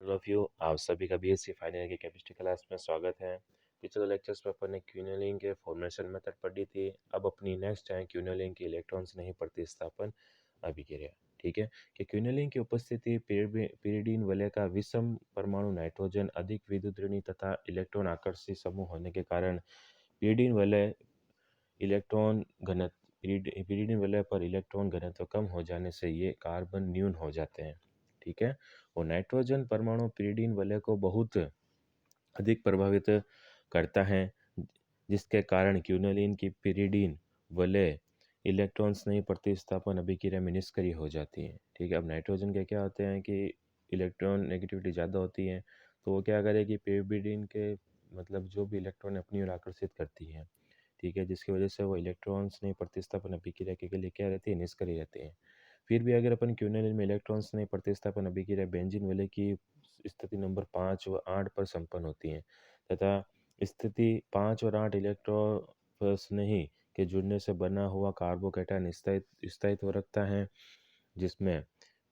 All of you, आप सभी का बीएससी फाइनल ईयर की केमिस्ट्री क्लास में स्वागत है। पिछले लेक्चर्स में अपन ने क्यूनलिंग के फॉर्मेशन मेथड पढ़ी थी। अब अपनी नेक्स्ट है क्यूनलिंग की इलेक्ट्रॉन्स नहीं प्रतिस्थापन अभिक्रिया। ठीक है कि क्यूनलिंग की उपस्थिति pyridine वलय का विषम परमाणु नाइट्रोजन अधिक विद्युत ऋणी तथा इलेक्ट्रॉन आकर्षित समूह होने के कारण pyridine वलय इलेक्ट्रॉन घनत्व pyridine वलय पर इलेक्ट्रॉन घनत्व कम हो जाने से ये कार्बन न्यून हो जाते हैं। ठीक है, और नाइट्रोजन परमाणु pyridine वलय को बहुत अधिक प्रभावित करता है, जिसके कारण क्यूनलीन की pyridine वलय इलेक्ट्रॉन्स नहीं प्रतिस्थापन अभिक्रिया में निष्क्रिय हो जाती है। ठीक है, अब नाइट्रोजन के क्या होते हैं कि इलेक्ट्रॉन नेगेटिविटी ज़्यादा होती है, तो वो क्या करेगी pyridine के मतलब जो भी इलेक्ट्रॉन अपनी ओर आकर्षित करती है। ठीक है, जिसकी वजह से वो इलेक्ट्रॉन्स नहीं प्रतिस्थापन अभिक्रिया के लिए क्या रहती है, निष्क्रिय रहते हैं। फिर भी अगर अपन क्यूनलिन में इलेक्ट्रॉन्स नहीं प्रतिस्थापन अभिक्रिया बेंजीन वलय की स्थिति नंबर 5 व 8 पर संपन्न होती है तथा स्थिति 5 और 8 इलेक्ट्रॉन्स नहीं के जुड़ने से बना हुआ कार्बोकैटायन स्थायित्व रखता है, जिसमें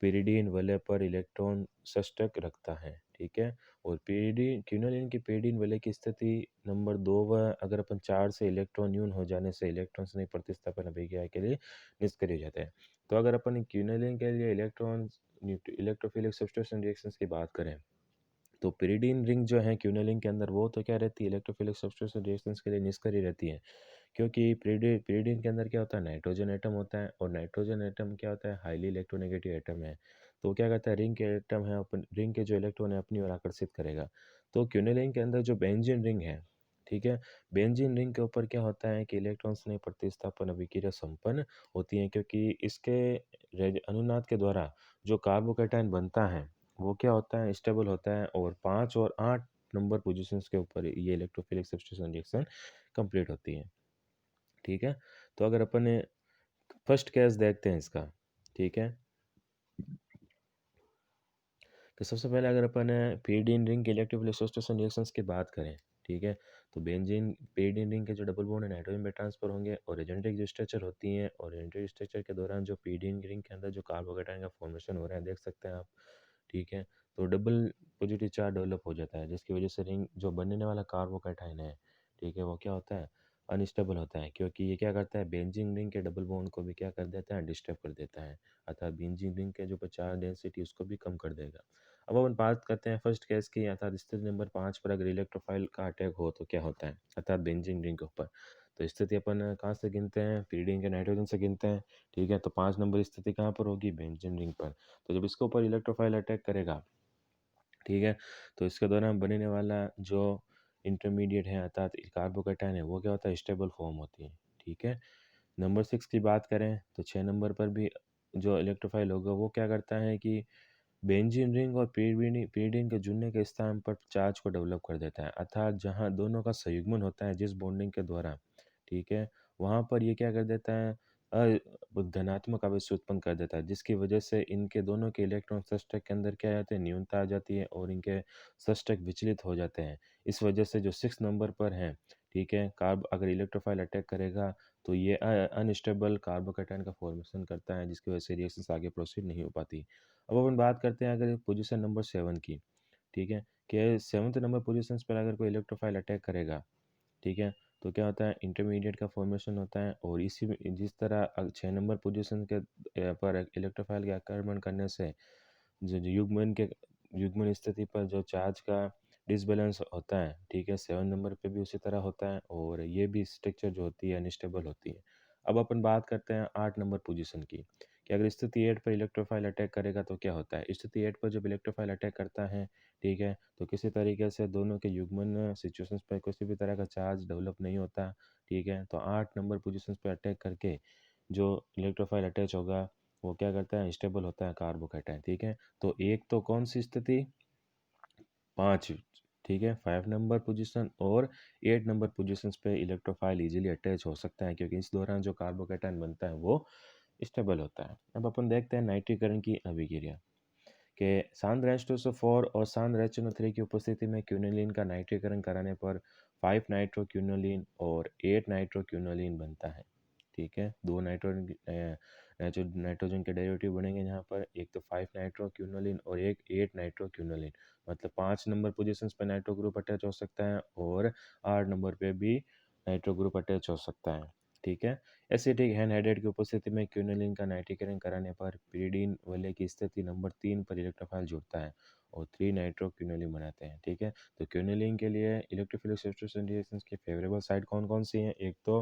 pyridine वलय पर इलेक्ट्रॉन षष्ठक रखता है। ठीक है, और क्यूनोलिन की pyridine वलय की स्थिति नंबर 2 व अगर अपन 4 से इलेक्ट्रॉन न्यून हो जाने से इलेक्ट्रॉन्स नहीं प्रतिस्थापन अभिक्रिया के लिए निष्क्रिय हो जाते हैं। तो अगर अपन क्यूनोलिन के लिए इलेक्ट्रोफिलिक सब्स्टिट्यूशन रिएक्शंस की बात करें, तो pyridine रिंग जो है क्यूनोलिन के अंदर वो तो क्या रहती है, इलेक्ट्रोफिलिक सब्स्टिट्यूशन रिएक्शंस के लिए निष्क्रिय रहती है। क्योंकि pyridine के अंदर क्या होता है, नाइट्रोजन एटम होता है, और नाइट्रोजन एटम क्या होता है, हाईली इलेक्ट्रोनेगेटिव एटम है। तो क्या कहता है, रिंग के एटम है अपन रिंग के जो इलेक्ट्रॉन है अपनी ओर आकर्षित करेगा। तो क्यूनोलिन के अंदर जो बेंजीन रिंग है, ठीक है, बेंजीन रिंग के ऊपर क्या होता है कि इलेक्ट्रॉन्स ने प्रतिस्थापन अभिक्रिया संपन्न होती है, क्योंकि इसके अनुनाद के द्वारा जो कार्बोकैटायन बनता है वो क्या होता है, स्टेबल होता है, और 5 और 8 नंबर पोजीशंस के ऊपर ये इलेक्ट्रोफिलिक सब्स्टिट्यूशन रिएक्शन कंप्लीट होती है। ठीक है, तो अगर अपन फर्स्ट केस देखते हैं इसका। ठीक है, तो सबसे पहले अगर अपन pyridine रिंग के इलेक्ट्रोफिलिक सब्स्टिट्यूशन रिएक्शंस की बात करें, ठीक है, तो बेंजीन pyridine रिंग के जो डबल बॉन्ड है नाइट्रोजन में ट्रांसफर होंगे, और एजेंटिक जो स्ट्रक्चर होती हैं, और एजेंटिक स्ट्रक्चर के दौरान जो pyridine रिंग के अंदर जो कार्बोकैटायन का फॉर्मेशन हो रहा है देख सकते हैं आप। ठीक है, तो डबल पॉजिटिव चार्ज डेवलप हो जाता है, जिसकी वजह से रिंग जो बनने वाला कार्बोकैटायन है, ठीक है, वो क्या होता है, अनस्टेबल होता है, क्योंकि ये क्या करता है, बेंजीन रिंग के डबल बॉन्ड को भी क्या कर देता है, डिस्टर्ब कर देता है, अर्थात बेंजीन रिंग के जो चार्ज डेंसिटी उसको भी कम कर देगा। अब अपन बात करते हैं फर्स्ट केस की, अर्थात स्थिति नंबर 5 पर अगर इलेक्ट्रोफाइल का अटैक हो तो क्या होता है, अर्थात बेंजीन रिंग के ऊपर। तो स्थिति अपन कहाँ से गिनते हैं, pyridine के नाइट्रोजन से गिनते हैं। ठीक है, तो 5 नंबर स्थिति कहाँ पर होगी, बेंजीन रिंग पर। तो जब इसके ऊपर इलेक्ट्रोफाइल अटैक करेगा, ठीक है, तो इसके दौरान बनने वाला जो इंटरमीडिएट है अर्थात कार्बोकैटायन है वो क्या होता है, स्टेबल फॉर्म होती है। ठीक है, नंबर 6 की बात करें तो 6 नंबर पर भी जो इलेक्ट्रोफाइल होगा वो क्या करता है कि बेंजीन रिंग और pyridine के जुड़ने के स्थान पर चार्ज को डेवलप कर देता है, अर्थात जहां दोनों का संयुग्मन होता है जिस बॉन्डिंग के द्वारा, ठीक है, वहां पर ये क्या कर देता है, धनात्मक आवेश उत्पन्न कर देता है, जिसकी वजह से इनके दोनों के इलेक्ट्रॉन षष्ठक के अंदर क्या जाते हैं, न्यूनता आ जाती है, और इनके षष्ठक विचलित हो जाते हैं। इस वजह से जो 6 नंबर पर है, ठीक है, कार्ब अगर इलेक्ट्रोफाइल अटैक करेगा तो ये अनस्टेबल कार्बोकैटायन का फॉर्मेशन करता है, जिसकी वजह से रिएक्शन आगे प्रोसीड नहीं हो पाती। अब अपन बात करते हैं अगर पोजीशन नंबर 7 की। ठीक है, कि 7th नंबर पोजीशंस पर अगर कोई इलेक्ट्रोफाइल अटैक करेगा, ठीक है, तो क्या होता है, इंटरमीडिएट का फॉर्मेशन होता है, और इसी में जिस तरह 6 नंबर पोजीशन के पर इलेक्ट्रोफाइल के आक्रमण करने से जो युग्मन स्थिति पर जो चार्ज का डिसबैलेंस होता है, ठीक है, 7 नंबर पे भी उसी तरह होता है, और ये भी स्ट्रक्चर जो होती है अनस्टेबल होती है। अब अपन बात करते हैं 8 नंबर पोजीशन की, कि अगर स्थिति 8 पर इलेक्ट्रोफाइल अटैक करेगा तो क्या होता है। स्थिति 8 पर जब इलेक्ट्रोफाइल अटैक करता है, ठीक है, तो किसी तरीके से दोनों के युग्मन सिचुएशंस पर किसी भी तरह का चार्ज डेवलप नहीं होता। ठीक है, तो 8 नंबर पोजीशंस पर अटैक करके जो इलेक्ट्रोफाइल अटैच होगा वो क्या करता है, स्टेबल होता है कार्बोकैटायन। ठीक है, तो एक तो कौन सी स्थिति, 5, ठीक है, 5 नंबर पोजीशन और 8 नंबर पोजीशंस पे इलेक्ट्रोफाइल इजीली अटैच हो सकता है, क्योंकि इस दौरान जो कार्बोकैटायन बनता है वो स्टेबल होता है। अब अपन देखते हैं नाइट्रीकरण की अभिक्रिया, के सांद्र H2SO4 और सांद्र HNO3 की उपस्थिति में क्यूनोलिन का नाइट्रीकरण कराने पर 5 नाइट्रोक्यूनोलिन और 8 नाइट्रोक्यूनोलिन बनता है। ठीक है, 2 नाइट्रोजन के डेरिवेटिव बनेंगे यहाँ पर, एक तो 5 नाइट्रोक्यूनोलिन और एक 8 नाइट्रोक्यूनोलिन, मतलब 5 नंबर पोजीशंस पे नाइट्रो ग्रुप अटैच हो सकता है और 8 नंबर पे भी नाइट्रो ग्रुप अटैच हो सकता है। ठीक है। एसिटिक एनहाइड्राइड की उपस्थिति में क्यूनोलिन का नाइट्रीकरण कराने पर pyridine वलय की स्थिति नंबर 3 पर इलेक्ट्रोफाइल जुड़ता है और 3 नाइट्रो क्यूनोलिन बनाते हैं। ठीक है। तो क्यूनोलिन के लिए इलेक्ट्रोफिलिक सब्स्टिट्यूशन रिएक्शंस की फेवरेबल साइड कौन कौन सी हैं? एक तो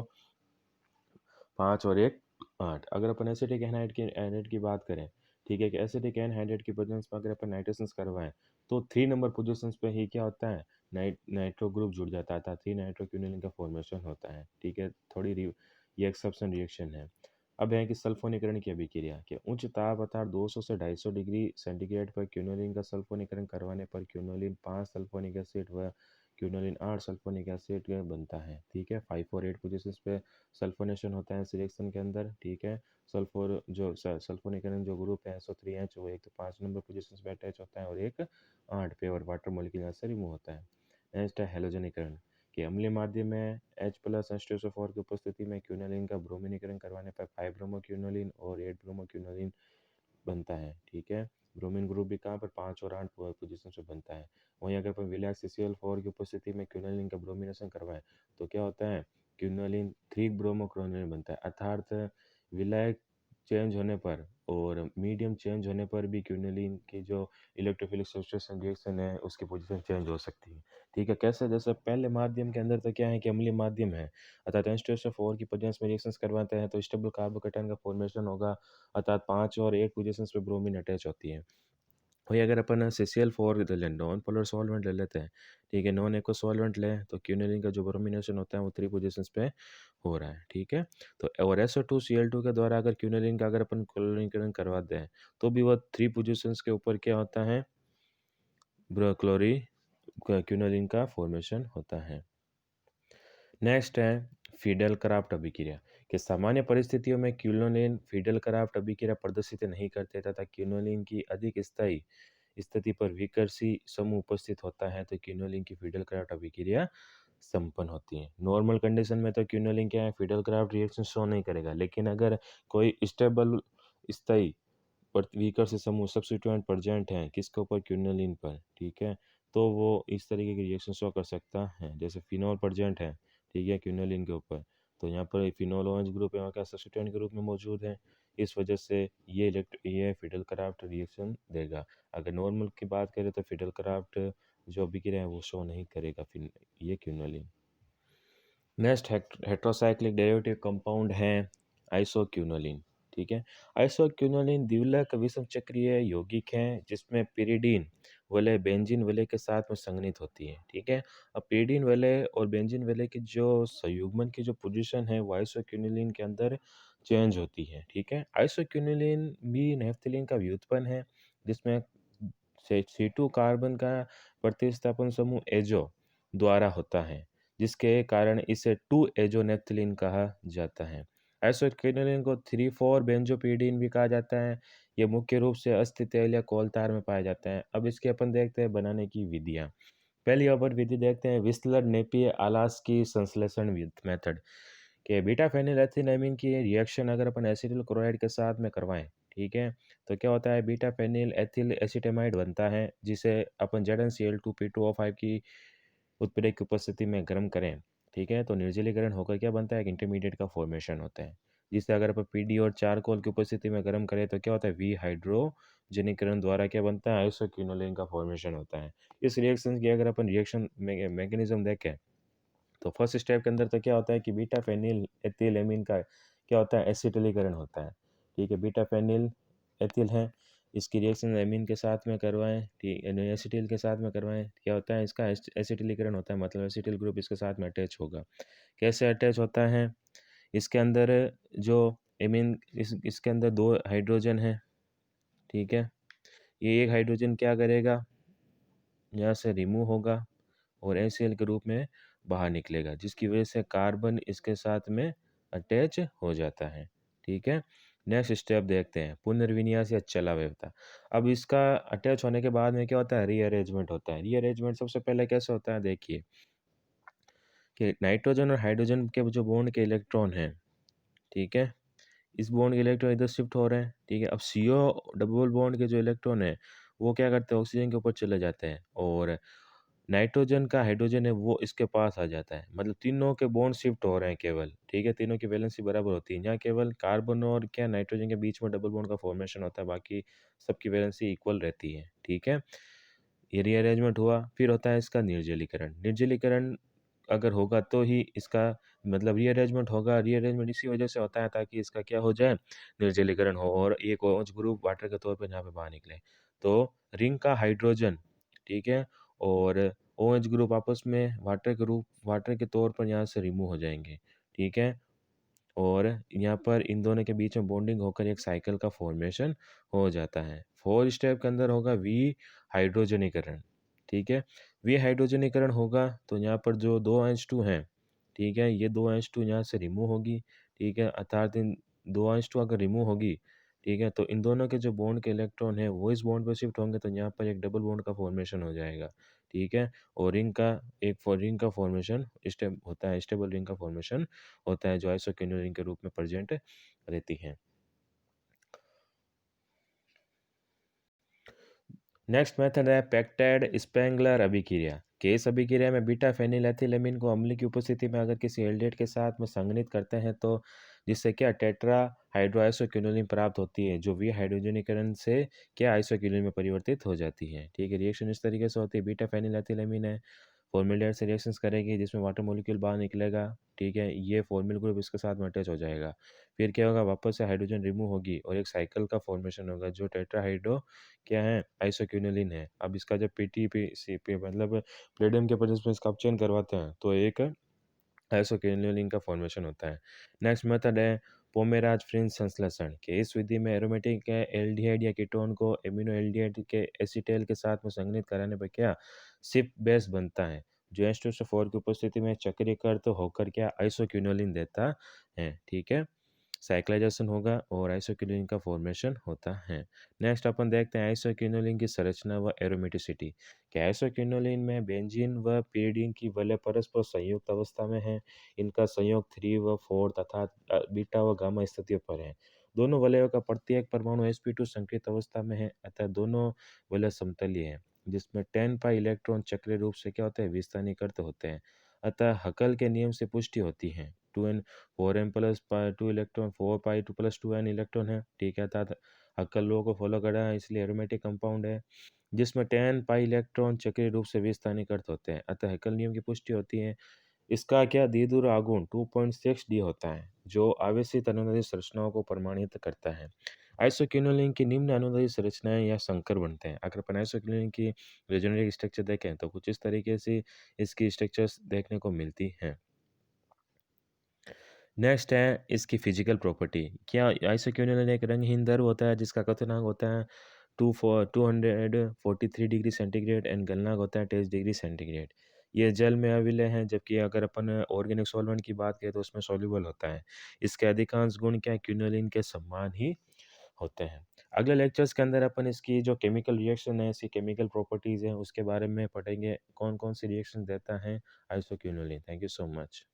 5 और एक 8। अगर अपन एसिटिक एनहाइड्राइड की बात करें, ठीक है, कि एसिटिक एनहाइड्राइड की पोजीशंस पर अगर अपन नाइट्रेशंस करवाएं तो 3 नंबर पोजीशंस पे ही क्या होता है, नाइट्रो ग्रुप जुड़ जाता था, 3 नाइट्रो क्यूनोलिन का फॉर्मेशन होता है। ठीक है। ये एक्सेप्शन रिएक्शन है। अब है कि सल्फोनीकरण की अभिक्रिया, कि उच्च ताप अर्थात 200 से 250 डिग्री सेंटीग्रेड पर क्यूनोलिन का सल्फोनीकरण करवाने पर क्यूनोलिन 5 सल्फोनिक एसिड व क्यूनोलिन 8 सल्फोनिक एसिड बनता है। ठीक है। 5 और 8 पोजीशंस पे सल्फोनेशन होता है इस रिएक्शन के अंदर। ठीक है। सल्फोनीकरण जो ग्रुप है SO3H, वो एक तो 5 नंबर पोजीशंस पे अटैच होता है और एक 8 पे, और वाटर मॉलिक्यूल से रिमूव होता है। नेक्स्ट है हेलोजनीकरण, कि अम्लीय माध्यम में H प्लस H2SO4 की उपस्थिति में क्यूनोलिन का ब्रोमीनीकरण करवाने पर 5 ब्रोमो क्यूनोलिन और 8 ब्रोमो क्यूनोलिन बनता है। ठीक है। ब्रोमीन ग्रुप भी कहाँ पर 5 और 8 पोजीशन से बनता है। वहीं अगर अपन विलायक CCl4 की उपस्थिति में क्यूनोलिन का ब्रोमिनेशन करवाएं तो क्या होता है, क्यूनोलिन 3 ब्रोमो क्यूनोलिन बनता है। अर्थात विलायक चेंज होने पर और मीडियम चेंज होने पर भी क्यूनोलिन की जो इलेक्ट्रोफिलिक सब्स्टिट्यूशन रिएक्शन है उसकी पोजीशन चेंज हो सकती है। ठीक है। कैसे? जैसे पहले माध्यम के अंदर तो क्या है कि अम्लीय माध्यम है, अर्थात H2SO4 की प्रेजेंस में रिएक्शंस करवाते हैं तो स्टेबल कार्बोकेटायन का फॉर्मेशन होगा, अर्थात 5 और 8 पोजीशंस पे ब्रोमीन अटैच होती है। वही अगर अपन CCl4 ले लें, नॉन पोलर सॉल्वेंट ले लेते हैं, ठीक है, नॉन एक्वस सॉल्वेंट लें तो क्यूनिलिन का जो ब्रोमिनेशन होता है वो 3 पोजीशंस पे हो रहा है। ठीक है। तो और SO2Cl2 के द्वारा अगर क्यूनिलिन का अगर अपन क्लोरीनीकरण करवा दें तो भी वह 3 पोजीशंस के ऊपर क्या होता है, क्लोरी क्यूनिलिन का फॉर्मेशन होता है। नेक्स्ट है फीडल क्राफ्ट अभिक्रिया, कि सामान्य परिस्थितियों में क्यूनोलिन फीडल क्राफ्ट अभिक्रिया प्रदर्शित नहीं करते तथा क्यूनोलिन की अधिक स्थायी स्थिति पर विकर्षी समूह उपस्थित होता है तो क्यूनोलिन की फीडल क्राफ्ट अभिक्रिया संपन्न होती है। नॉर्मल कंडीशन में तो क्यूनोलिन क्या है, फीडल क्राफ्ट रिएक्शन शो नहीं करेगा, लेकिन अगर कोई स्टेबल स्थायी व्हीकर से समूह सब्स्टिट्यूएंट प्रेजेंट हैं किसके ऊपर, क्यूनोलिन पर, ठीक है, तो वो इस तरीके की रिएक्शन शो कर सकता है। जैसे फिनॉल प्रेजेंट है, ठीक है, क्यूनोलिन के ऊपर, तो यहाँ पर फिनॉल OH ग्रुप यहाँ का सब्स्टिट्यूएंट के रूप में मौजूद है, इस वजह से ये फिडल क्राफ्ट रिएक्शन देगा। अगर नॉर्मल की बात करें तो फिडल क्राफ्ट जो अभिक्रिया है वो शो नहीं करेगा फिर ये quinoline. Next heterocyclic derivative compound है आइसोक्यूनोलिन। ठीक है। आइसोक्यूनोलिन द्विलक विषम चक्रीय यौगिक है जिसमें पिरिडीन वलय बेंजीन वलय के साथ में संघनित होती है। ठीक है। अब पिरिडीन वलय और बेंजीन वलय की जो संयुग्मन की जो पोजीशन है वो आइसोक्यूनोलिन के अंदर चेंज होती है। ठीक है। आइसोक्यूनोलिन भी नेफ्थलीन का व्युत्पन्न है जिसमें C2 कार्बन का प्रतिस्थापन समूह एजो द्वारा होता है जिसके कारण इसे 2 एजोनेप्थिलीन कहा जाता है। आइसोक्विनोलिन को 3,4 बेंजोपिरीडिन भी कहा जाता है। ये मुख्य रूप से अस्थि तेल या कोलतार में पाए जाते हैं। अब इसके अपन देखते हैं बनाने की विधियाँ। पहली अपन विधि देखते हैं विस्लर नेपियर आलास की संश्लेषण मेथड, के बीटा फेनिल एथिनामिन की रिएक्शन अगर अपन एसिटिल क्लोराइड के साथ में करवाएं, ठीक है, तो क्या होता है, बीटा फेनिल एथिल एसिटेमाइड बनता है जिसे अपन ZnCl2 P2O5 की उत्प्रेरक की उपस्थिति में गर्म करें, ठीक है, तो निर्जलीकरण होकर क्या बनता है, एक इंटरमीडिएट का फॉर्मेशन होता है जिसे अगर अपन PD और चारकोल की उपस्थिति में गर्म करें तो क्या होता है, वी हाइड्रोजनीकरण द्वारा क्या बनता है, आइसोक्विनोलिन का फॉर्मेशन होता है। इस रिएक्शन की अगर अपन रिएक्शन मैकेनिज्म देखें तो फर्स्ट स्टेप के अंदर तो क्या होता है कि बीटा फेनिल एथिल एमीन का क्या होता है, एसिटिलीकरण होता है। ठीक है। बीटा फेनिल एथिल है, इसकी रिएक्शन एमीन के साथ में करवाएं, ठीक है, एसिटिल के साथ में करवाएं, क्या होता है, इसका एसिटिलीकरण होता है, मतलब एसिटिल ग्रुप इसके साथ में अटैच होगा। कैसे अटैच होता है, इसके अंदर जो एमीन इसके अंदर 2 हाइड्रोजन है, ठीक है, ये एक हाइड्रोजन क्या करेगा, यहाँ से रिमूव होगा और HCl के रूप में बाहर निकलेगा जिसकी वजह से कार्बन इसके साथ में अटैच हो जाता है। ठीक है। नेक्स्ट स्टेप देखते हैं पुनर्विन्यास या चलाव्यता। अब इसका अटैच होने के बाद में क्या होता है, रीअरेंजमेंट होता है। रीअरेंजमेंट सबसे पहले कैसे होता है, देखिए कि नाइट्रोजन और हाइड्रोजन के जो बॉन्ड के इलेक्ट्रॉन हैं, ठीक है, इस बॉन्ड के इलेक्ट्रॉन इधर शिफ्ट हो रहे हैं, ठीक है। अब CO डबल बॉन्ड के जो इलेक्ट्रॉन है वो क्या करते हैं, ऑक्सीजन के ऊपर चले जाते हैं, और नाइट्रोजन का हाइड्रोजन है वो इसके पास आ जाता है। मतलब तीनों के बॉन्ड शिफ्ट हो रहे हैं केवल, ठीक है, तीनों की वैलेंसी बराबर होती है। यहाँ केवल कार्बन और क्या नाइट्रोजन के बीच में डबल बॉन्ड का फॉर्मेशन होता है, बाकी सबकी वैलेंसी इक्वल रहती है, ठीक है। ये रीअरेंजमेंट हुआ। फिर होता है इसका निर्जलीकरण। निर्जलीकरण अगर होगा तो ही इसका मतलब रीअरेंजमेंट होगा। रीअरेंजमेंट इसी वजह से होता है ताकि इसका क्या हो जाए, निर्जलीकरण हो, और एक OH ग्रुप वाटर के तौर पर यहाँ पे बाहर निकले। तो रिंग का हाइड्रोजन, ठीक है, और OH ग्रुप आपस में वाटर के तौर पर यहाँ से रिमूव हो जाएंगे, ठीक है। और यहाँ पर इन दोनों के बीच में बॉन्डिंग होकर एक साइकिल का फॉर्मेशन हो जाता है। 4 स्टेप के अंदर होगा वी हाइड्रोजनीकरण, ठीक है। वी हाइड्रोजनीकरण होगा तो यहाँ पर जो 2 H2 हैं, ठीक है, ये 2 H2 यहाँ से रिमूव होगी, ठीक है, अर्थात इन 2 H2 अगर रिमूव होगी, ठीक है, तो इन दोनों के जो बॉन्ड के इलेक्ट्रॉन है वो इस बॉन्ड पर शिफ्ट होंगे, तो यहाँ पर एक डबल बॉन्ड का फॉर्मेशन हो जाएगा, ठीक है। और रिंग का फॉर्मेशन स्टेप होता है, स्टेबल रिंग का फॉर्मेशन होता है, जो आइसोक्यूनल रिंग के रूप में प्रेजेंट रहती है। नेक्स्ट मेथड है पेक्टाइड स्पेंगलर अभिक्रिया। के इस अभिक्रिया में बीटा फेनिलएथिलेमीन को अम्ल की उपस्थिति में अगर किसी एल्डिहाइड के साथ में संघनित करते हैं तो जिससे क्या टेट्रा हाइड्रोआइसोक्विनोलिन प्राप्त होती है, जो वी हाइड्रोजनीकरण से क्या आइसोक्विनोलिन में परिवर्तित हो जाती है, ठीक है। रिएक्शन इस तरीके से होती है। बीटा फेनिलएथिलेमीन है, फॉर्मेल्डिहाइड से रिएक्शंस करेगी जिसमें वाटर मॉलिक्यूल बाहर निकलेगा, ठीक है, ये फॉर्मिल ग्रुप इसके साथ में अटैच हो जाएगा। फिर क्या होगा, वापस से हाइड्रोजन रिमूव होगी और एक साइकिल का फॉर्मेशन होगा, जो टेट्राहाइड्रो क्या है, आइसोक्विनोलिन है। अब इसका जब PTP मतलब प्लेडियम के प्रेजेंस में इसका अपचयन करवाते हैं तो एक आइसोक्विनोलिन का फॉर्मेशन होता है। नेक्स्ट मेथड है पोमेराज फ्रिंज संश्लेषण के। इस विधि में एरोमेटिक एल्डिहाइड या कीटोन को एमिनो एल्डिहाइड के एसीटेल के साथ में संघनित कराने पर क्या सिप बेस बनता है, जो H2SO4 की उपस्थिति में चक्रीकृत होकर क्या आइसोक्विनोलिन देता है, ठीक है। साइक्लाइजेशन होगा और आइसोक्विनोलिन का फॉर्मेशन होता है। नेक्स्ट अपन देखते हैं आइसोक्विनोलिन की संरचना व एरोमेटिसिटी। क्या आइसोक्विनोलिन में बेंजीन व pyridine की वलय परस्पर संयुक्त अवस्था में है। इनका संयोग 3 व 4 तथा बीटा व गामा स्थितियों पर है। दोनों वलयों का प्रत्येक परमाणु sp2 संकृत अवस्था में है, अतः दोनों वलय समतलीय है, जिसमें 10 पाई इलेक्ट्रॉन चक्रीय रूप से क्या होते हैं, विस्थानीकृत होते हैं। अतः हकल के नियम से पुष्टि होती है। 2n 4m प्लस 2 इलेक्ट्रॉन 4 पाई 2 प्लस 2n इलेक्ट्रॉन है, ठीक है, अर्थात हकल लॉ को फॉलो करा है, इसलिए एरोमेटिक कंपाउंड है जिसमें 10 पाई इलेक्ट्रॉन चक्रीय रूप से विस्थानीकृत होते हैं, अतः हैकल नियम की पुष्टि होती है। इसका क्या द्विध्रुव आघूर्ण 2.6d होता है, जो आवेशित अनुनादित संरचनाओं को प्रमाणित करता है। आइसोक्विनोलिन की निम्न अनुनादित संरचनाएं या संकर बनते हैं। अगर अपन आइसोक्विनोलिन की रेजोनेटिक स्ट्रक्चर देखें तो कुछ इस तरीके से इसकी स्ट्रक्चर्स देखने को मिलती हैं। नेक्स्ट है इसकी फिजिकल प्रॉपर्टी। क्या आइसोक्विनोलिन एक रंगहीन द्रव होता है जिसका क्वथनांक होता है 243 डिग्री सेंटीग्रेड एंड गलनांक होता है 23 डिग्री सेंटीग्रेड। ये जल में अविलय है, जबकि अगर अपन ऑर्गेनिक सॉल्वेंट की बात करें तो उसमें सॉल्युबल होता है। इसके अधिकांश गुण क्या क्विनोलिन के समान ही होते हैं। अगले लेक्चर्स के अंदर अपन इसकी जो केमिकल रिएक्शन है, इसकी केमिकल प्रॉपर्टीज है, उसके बारे में पढ़ेंगे, कौन कौन सी रिएक्शन देता है isoquinoline. Thank you so much.